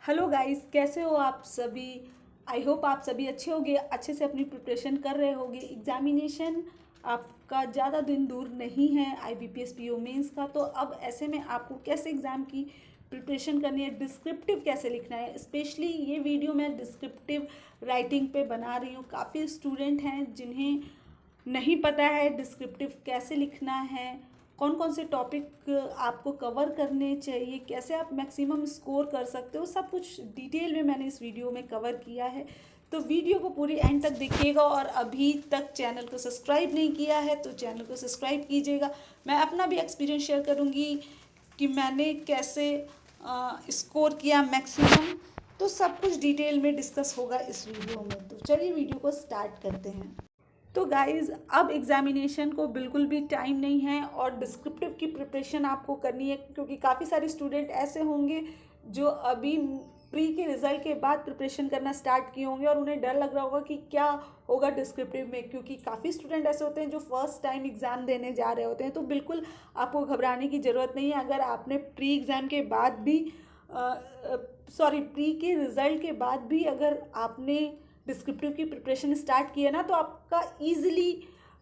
Hello guys, कैसे हो आप सभी। आई होप आप सभी अच्छे होंगे, अच्छे से अपनी प्रिपरेशन कर रहे होंगे। एग्जामिनेशन आपका ज़्यादा दिन दूर नहीं है आईबीपीएस पीओ मेंस का। तो अब ऐसे में आपको कैसे एग्ज़ाम की प्रिपरेशन करनी है, डिस्क्रिप्टिव कैसे लिखना है। स्पेशली ये वीडियो मैं डिस्क्रिप्टिव राइटिंग पे बना रही हूँ। काफ़ी स्टूडेंट हैं जिन्हें नहीं पता है डिस्क्रिप्टिव कैसे लिखना है, कौन कौन से टॉपिक आपको कवर करने चाहिए, कैसे आप मैक्सिमम स्कोर कर सकते हो, सब कुछ डिटेल में मैंने इस वीडियो में कवर किया है। तो वीडियो को पूरी एंड तक देखिएगा और अभी तक चैनल को सब्सक्राइब नहीं किया है तो चैनल को सब्सक्राइब कीजिएगा। मैं अपना भी एक्सपीरियंस शेयर करूँगी कि मैंने कैसे स्कोर किया मैक्सिमम। तो सब कुछ डिटेल में डिस्कस होगा इस वीडियो में। तो चलिए वीडियो को स्टार्ट करते हैं। तो गाइज़, अब एग्ज़ामिनेशन को बिल्कुल भी टाइम नहीं है और डिस्क्रिप्टिव की प्रिपरेशन आपको करनी है, क्योंकि काफ़ी सारे स्टूडेंट ऐसे होंगे जो अभी प्री के रिज़ल्ट के बाद प्रिपरेशन करना स्टार्ट किए होंगे और उन्हें डर लग रहा होगा कि क्या होगा डिस्क्रिप्टिव में, क्योंकि काफ़ी स्टूडेंट ऐसे होते हैं जो फर्स्ट टाइम एग्ज़ाम देने जा रहे होते हैं। तो बिल्कुल आपको घबराने की ज़रूरत नहीं है। अगर आपने प्री एग्ज़ाम के बाद भी प्री के रिज़ल्ट के बाद भी अगर आपने डिस्क्रिप्टिव की प्रिपरेशन स्टार्ट की है ना, तो आपका ईजिली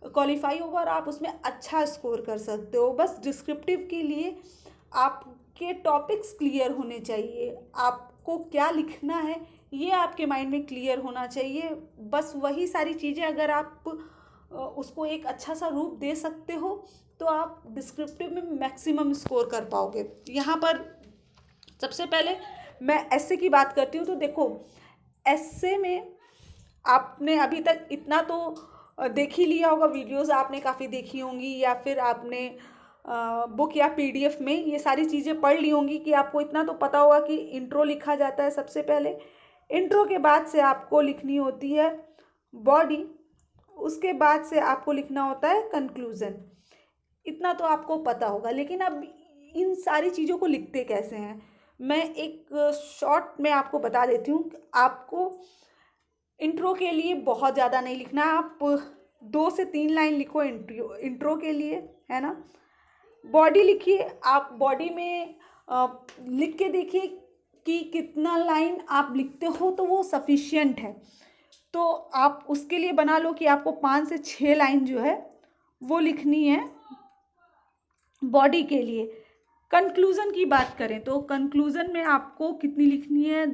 क्वालिफाई होगा और आप उसमें अच्छा स्कोर कर सकते हो। बस डिस्क्रिप्टिव के लिए आपके टॉपिक्स क्लियर होने चाहिए, आपको क्या लिखना है ये आपके माइंड में क्लियर होना चाहिए। बस वही सारी चीज़ें अगर आप उसको एक अच्छा सा रूप दे सकते हो तो आप डिस्क्रिप्टिव में मैक्सिमम स्कोर कर पाओगे। यहाँ पर सबसे पहले मैं एस्से की बात करती हूँ। तो देखो, एस्से में आपने अभी तक इतना तो देख ही लिया होगा, वीडियोस आपने काफ़ी देखी होंगी या फिर आपने बुक या पीडीएफ में ये सारी चीज़ें पढ़ ली होंगी कि आपको इतना तो पता होगा कि इंट्रो लिखा जाता है सबसे पहले। इंट्रो के बाद से आपको लिखनी होती है बॉडी, उसके बाद से आपको लिखना होता है कंक्लूज़न। इतना तो आपको पता होगा, लेकिन अब इन सारी चीज़ों को लिखते कैसे हैं मैं एक शॉर्ट में आपको बता देती हूँ। आपको इंट्रो के लिए बहुत ज़्यादा नहीं लिखना, आप 2 से 3 लाइन लिखो इंट्रो के लिए, है ना। बॉडी लिखिए, आप बॉडी में लिख के देखिए कि कितना लाइन आप लिखते हो तो वो सफिशिएंट है। तो आप उसके लिए बना लो कि आपको 5 से 6 लाइन जो है वो लिखनी है बॉडी के लिए। कंक्लूज़न की बात करें तो कंक्लूज़न में आपको कितनी लिखनी है,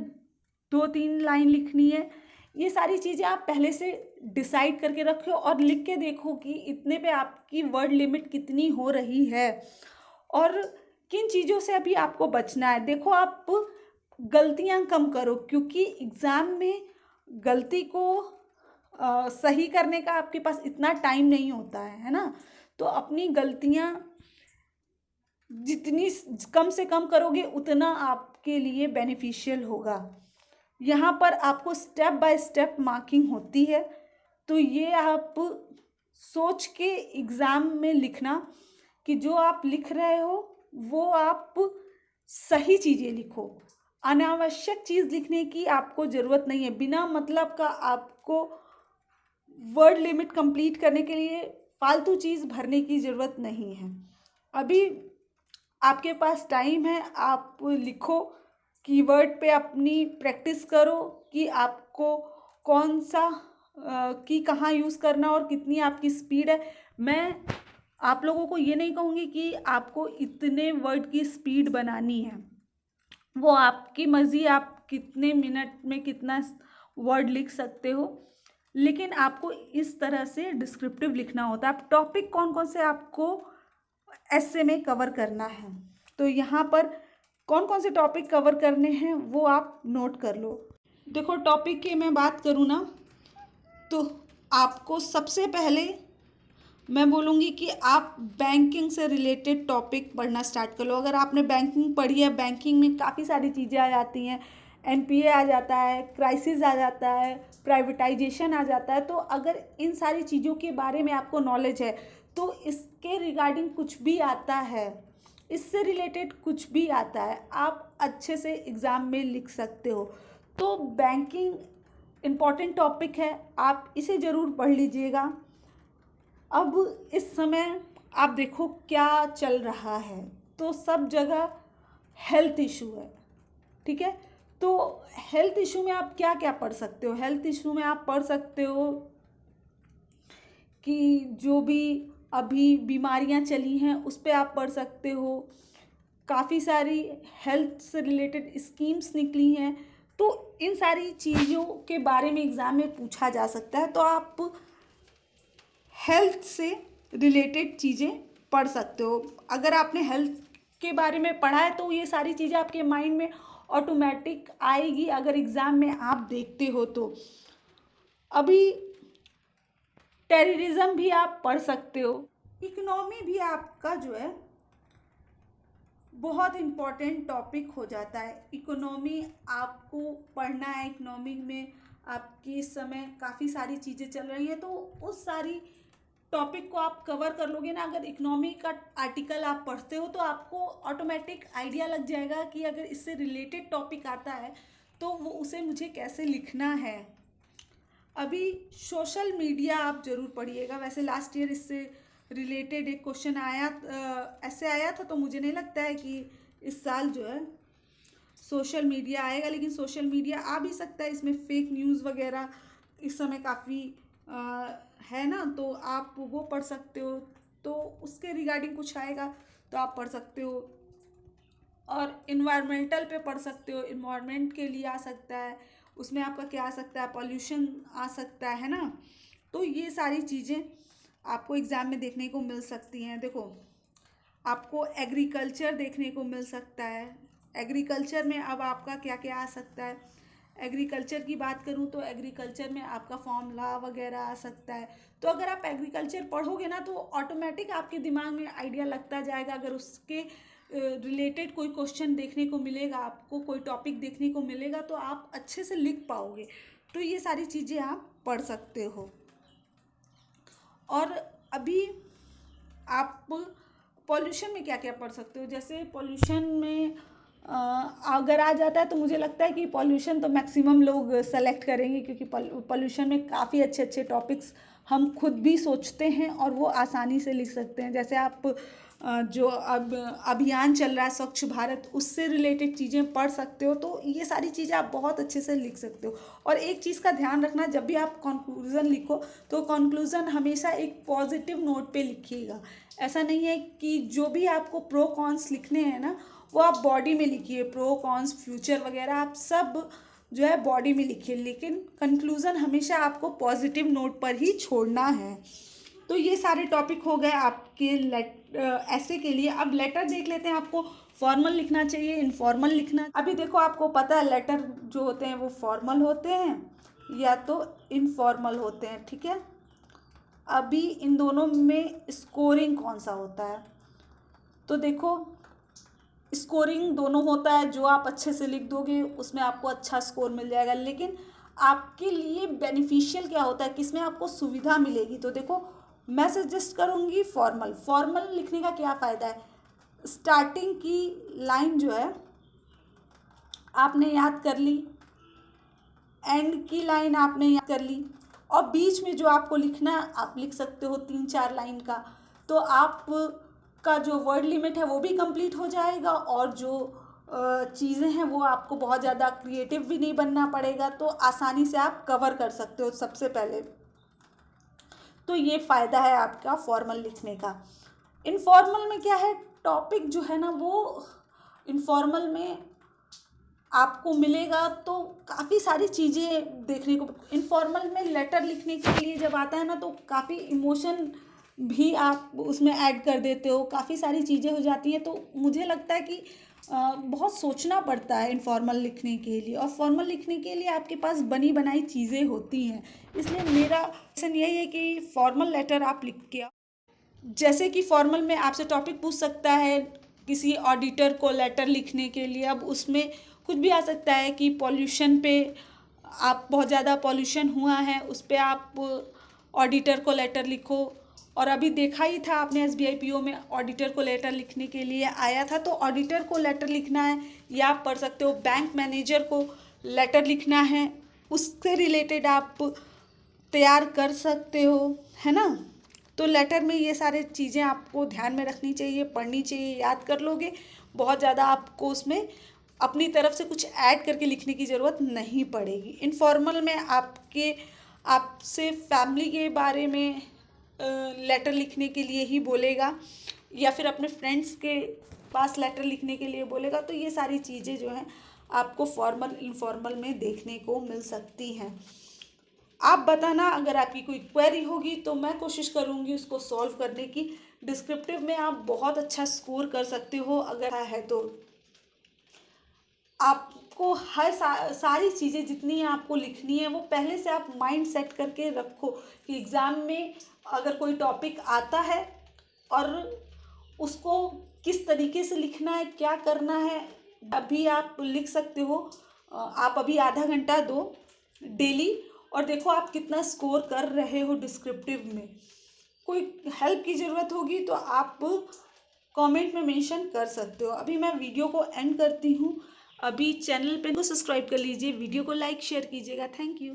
2-3 लाइन लिखनी है। ये सारी चीज़ें आप पहले से डिसाइड करके रखो और लिख के देखो कि इतने पे आपकी वर्ड लिमिट कितनी हो रही है और किन चीज़ों से अभी आपको बचना है। देखो, आप गलतियां कम करो, क्योंकि एग्ज़ाम में गलती को सही करने का आपके पास इतना टाइम नहीं होता है ना। तो अपनी गलतियां जितनी कम से कम करोगे उतना आपके लिए बेनिफिशियल होगा। यहाँ पर आपको स्टेप बाय स्टेप मार्किंग होती है, तो ये आप सोच के एग्ज़ाम में लिखना कि जो आप लिख रहे हो वो आप सही चीज़ें लिखो। अनावश्यक चीज़ लिखने की आपको ज़रूरत नहीं है। बिना मतलब का आपको वर्ड लिमिट कंप्लीट करने के लिए फालतू चीज़ भरने की ज़रूरत नहीं है। अभी आपके पास टाइम है, आप लिखो, कीवर्ड पे अपनी प्रैक्टिस करो कि आपको कौन सा की कहाँ यूज़ करना और कितनी आपकी स्पीड है। मैं आप लोगों को ये नहीं कहूँगी कि आपको इतने वर्ड की स्पीड बनानी है, वो आपकी मर्ज़ी, आप कितने मिनट में कितना वर्ड लिख सकते हो, लेकिन आपको इस तरह से डिस्क्रिप्टिव लिखना होता है। आप टॉपिक कौन कौन से आपको एस्से में कवर करना है, तो यहाँ पर कौन कौन से टॉपिक कवर करने हैं वो आप नोट कर लो। देखो, टॉपिक की मैं बात करूँ ना, तो आपको सबसे पहले मैं बोलूँगी कि आप बैंकिंग से रिलेटेड टॉपिक पढ़ना स्टार्ट कर लो। अगर आपने बैंकिंग पढ़ी है, बैंकिंग में काफ़ी सारी चीज़ें आ जाती हैं। एनपीए आ जाता है, क्राइसिस आ जाता है, प्राइवेटाइजेशन आ जाता है। तो अगर इन सारी चीज़ों के बारे में आपको नॉलेज है तो इसके रिगार्डिंग कुछ भी आता है, इससे रिलेटेड कुछ भी आता है, आप अच्छे से एग्ज़ाम में लिख सकते हो। तो बैंकिंग इम्पॉर्टेंट टॉपिक है, आप इसे ज़रूर पढ़ लीजिएगा। अब इस समय आप देखो क्या चल रहा है, तो सब जगह हेल्थ इशू है, ठीक है। तो हेल्थ इशू में आप क्या क्या पढ़ सकते हो? हेल्थ इशू में आप पढ़ सकते हो कि जो भी अभी बीमारियां चली हैं उस पे आप पढ़ सकते हो। काफ़ी सारी हेल्थ से रिलेटेड स्कीम्स निकली हैं, तो इन सारी चीज़ों के बारे में एग्ज़ाम में पूछा जा सकता है। तो आप हेल्थ से रिलेटेड चीज़ें पढ़ सकते हो। अगर आपने हेल्थ के बारे में पढ़ा है तो ये सारी चीज़ें आपके माइंड में ऑटोमेटिक आएगी अगर एग्ज़ाम में आप देखते हो तो। अभी टेररिज्म भी आप पढ़ सकते हो। इकोनॉमी भी आपका जो है बहुत इम्पॉर्टेंट टॉपिक हो जाता है। इकोनॉमी आपको पढ़ना है। इकोनॉमी में आपकी इस समय काफ़ी सारी चीज़ें चल रही हैं, तो उस सारी टॉपिक को आप कवर कर लोगे ना। अगर इकोनॉमी का आर्टिकल आप पढ़ते हो तो आपको ऑटोमेटिक आइडिया लग जाएगा कि अगर इससे रिलेटेड टॉपिक आता है तो वो उसे मुझे कैसे लिखना है। अभी सोशल मीडिया आप ज़रूर पढ़िएगा। वैसे लास्ट ईयर इससे रिलेटेड एक क्वेश्चन आया, ऐसे आया था, तो मुझे नहीं लगता है कि इस साल जो है सोशल मीडिया आएगा, लेकिन सोशल मीडिया आ भी सकता है। इसमें फेक न्यूज़ वगैरह इस समय काफ़ी है ना, तो आप वो पढ़ सकते हो। तो उसके रिगार्डिंग कुछ आएगा तो आप पढ़ सकते हो। और इन्वायरमेंटल पे पढ़ सकते हो, इन्वायरमेंट के लिए आ सकता है। उसमें आपका क्या आ सकता है, पॉल्यूशन आ सकता है ना। तो ये सारी चीज़ें आपको एग्ज़ाम में देखने को मिल सकती हैं। देखो, आपको एग्रीकल्चर देखने को मिल सकता है। एग्रीकल्चर में अब आपका क्या क्या आ सकता है। एग्रीकल्चर की बात करूँ तो एग्रीकल्चर में आपका फॉर्मूला वगैरह आ सकता है। तो अगर आप एग्रीकल्चर पढ़ोगे ना तो ऑटोमेटिक आपके दिमाग में आइडिया लगता जाएगा। अगर उसके रिलेटेड कोई क्वेश्चन देखने को मिलेगा, आपको कोई टॉपिक देखने को मिलेगा, तो आप अच्छे से लिख पाओगे। तो ये सारी चीज़ें आप पढ़ सकते हो। और अभी आप पॉल्यूशन में क्या क्या पढ़ सकते हो। जैसे पॉल्यूशन में अगर आ जाता है तो मुझे लगता है कि पॉल्यूशन तो मैक्सिमम लोग सेलेक्ट करेंगे, क्योंकि पॉल्यूशन में काफ़ी अच्छे अच्छे टॉपिक्स हम खुद भी सोचते हैं और वो आसानी से लिख सकते हैं। जैसे आप जो अब अभियान चल रहा है स्वच्छ भारत, उससे रिलेटेड चीज़ें पढ़ सकते हो। तो ये सारी चीज़ें आप बहुत अच्छे से लिख सकते हो। और एक चीज़ का ध्यान रखना, जब भी आप कंक्लूज़न लिखो तो कंक्लूज़न हमेशा एक पॉजिटिव नोट पे लिखिएगा। ऐसा नहीं है कि जो भी आपको प्रो कॉन्स लिखने हैं ना, वो आप बॉडी में लिखिए। प्रो कॉन्स फ्यूचर वगैरह आप सब जो है बॉडी में लिखिए, लेकिन कंक्लूज़न हमेशा आपको पॉजिटिव नोट पर ही छोड़ना है। तो ये सारे टॉपिक हो गए आपके ऐसे के लिए। अब लेटर देख लेते हैं। आपको फॉर्मल लिखना चाहिए, इनफॉर्मल लिखना। अभी देखो, आपको पता है लेटर जो होते हैं वो फॉर्मल होते हैं या तो इनफॉर्मल होते हैं, ठीक है। अभी इन दोनों में स्कोरिंग कौन सा होता है, तो देखो स्कोरिंग दोनों होता है। जो आप अच्छे से लिख दोगे उसमें आपको अच्छा स्कोर मिल जाएगा, लेकिन आपके लिए बेनिफिशियल क्या होता है, किसमें आपको सुविधा मिलेगी। तो देखो, मैं सजेस्ट करूँगी फॉर्मल। फॉर्मल लिखने का क्या फ़ायदा है, स्टार्टिंग की लाइन जो है आपने याद कर ली, एंड की लाइन आपने याद कर ली, और बीच में जो आपको लिखना आप लिख सकते हो 3-4 लाइन का। तो आप का जो वर्ड लिमिट है वो भी कंप्लीट हो जाएगा, और जो चीज़ें हैं वो आपको बहुत ज़्यादा क्रिएटिव भी नहीं बनना पड़ेगा। तो आसानी से आप कवर कर सकते हो सबसे पहले। तो ये फ़ायदा है आपका फॉर्मल लिखने का। इनफॉर्मल में क्या है, टॉपिक जो है ना वो इनफॉर्मल में आपको मिलेगा तो काफ़ी सारी चीज़ें देखने को। इनफॉर्मल में लेटर लिखने के लिए जब आता है ना तो काफ़ी इमोशन भी आप उसमें ऐड कर देते हो, काफ़ी सारी चीज़ें हो जाती हैं। तो मुझे लगता है कि बहुत सोचना पड़ता है इनफॉर्मल लिखने के लिए, और फॉर्मल लिखने के लिए आपके पास बनी बनाई चीज़ें होती हैं। इसलिए मेरा सजेशन यही है कि फॉर्मल लेटर आप लिख के आओ। जैसे कि फॉर्मल में आपसे टॉपिक पूछ सकता है किसी ऑडिटर को लेटर लिखने के लिए। अब उसमें कुछ भी आ सकता है कि पॉल्यूशन पे, आप बहुत ज़्यादा पॉल्यूशन हुआ है उस पर आप ऑडिटर को लेटर लिखो। और अभी देखा ही था आपने एसबीआई पीओ में ऑडिटर को लेटर लिखने के लिए आया था, तो ऑडिटर को लेटर लिखना है या आप पढ़ सकते हो बैंक मैनेजर को लेटर लिखना है, उससे रिलेटेड आप तैयार कर सकते हो, है ना। तो लेटर में ये सारे चीज़ें आपको ध्यान में रखनी चाहिए, पढ़नी चाहिए। याद कर लोगे बहुत ज़्यादा आपको उसमें अपनी तरफ से कुछ ऐड करके लिखने की ज़रूरत नहीं पड़ेगी। इनफॉर्मल में आपसे फैमिली के बारे में लेटर लिखने के लिए ही बोलेगा या फिर अपने फ्रेंड्स के पास लेटर लिखने के लिए बोलेगा। तो ये सारी चीज़ें जो हैं आपको फॉर्मल इनफॉर्मल में देखने को मिल सकती हैं। आप बताना अगर आपकी कोई क्वेरी होगी तो मैं कोशिश करूँगी उसको सॉल्व करने की। डिस्क्रिप्टिव में आप बहुत अच्छा स्कोर कर सकते हो अगर है तो। आपको हर सारी चीज़ें जितनी आपको लिखनी है वो पहले से आप माइंड सेट करके रखो कि एग्ज़ाम में अगर कोई टॉपिक आता है और उसको किस तरीके से लिखना है, क्या करना है, अभी आप लिख सकते हो। आप अभी आधा घंटा दो डेली और देखो आप कितना स्कोर कर रहे हो डिस्क्रिप्टिव में। कोई हेल्प की ज़रूरत होगी तो आप कमेंट में मेंशन कर सकते हो। अभी मैं वीडियो को एंड करती हूँ। अभी चैनल पे को सब्सक्राइब कर लीजिए, वीडियो को लाइक शेयर कीजिएगा। Thank you.